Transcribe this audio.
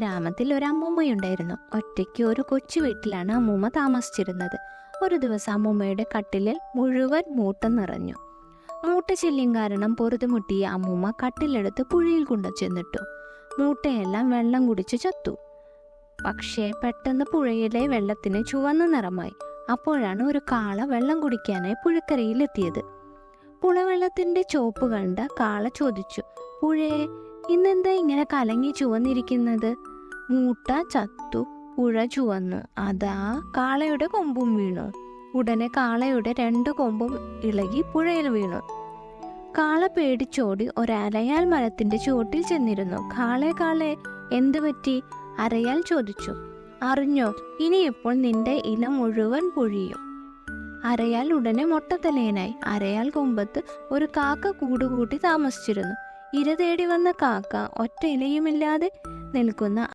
ഗ്രാമത്തിൽ ഒരു അമ്മൂമ്മയുണ്ടായിരുന്നു. ഒറ്റയ്ക്ക് ഒരു കൊച്ചു വീട്ടിലാണ് അമ്മൂമ്മ താമസിച്ചിരുന്നത്. ഒരു ദിവസം അമ്മൂമ്മയുടെ കട്ടിലിൽ മുഴുവൻ മൂട്ട നിറഞ്ഞു. മൂട്ട ശല്യം കാരണം പൊറുതുമുട്ടിയ അമ്മൂമ്മ കട്ടിലെടുത്ത് പുഴയിൽ കൊണ്ടു ചെന്നിട്ടു. മൂട്ടയെല്ലാം വെള്ളം കുടിച്ച് ചത്തു. പക്ഷേ പെട്ടെന്ന് പുഴയിലെ വെള്ളത്തിന് ചുവന്ന നിറമായി. അപ്പോഴാണ് ഒരു കാള വെള്ളം കുടിക്കാനായി പുഴക്കരയിലെത്തിയത്. പുഴവെള്ളത്തിന്റെ ചോപ്പ് കണ്ട കാള ചോദിച്ചു, പുഴയെ, ഇന്നെന്താ ഇങ്ങനെ കലങ്ങി ചുവന്നിരിക്കുന്നത്? മൂട്ട ചത്തു, പുഴ ചുവന്നു. അതാ കാളയുടെ കൊമ്പും വീണു. ഉടനെ കാളയുടെ 2 കൊമ്പും ഇളകി പുഴയിൽ വീണു. കാള പേടിച്ചോടി ഒരരയാൽ മരത്തിന്റെ ചുവട്ടിൽ ചെന്നിരുന്നു. കാളെ കാളെ, എന്തു പറ്റി? അരയാൽ ചോദിച്ചു. അറിഞ്ഞോ, ഇനിയിപ്പോൾ നിന്റെ ഇല മുഴുവൻ പൊഴിയും. അരയാൽ ഉടനെ മൊട്ടത്തലയനായി. അരയാൽ കൊമ്പത്ത് ഒരു കാക്ക കൂടുകൂട്ടി താമസിച്ചിരുന്നു. ഇര തേടി വന്ന കാക്ക ഒറ്റ ഇലയുമില്ലാതെ നിൽക്കുന്ന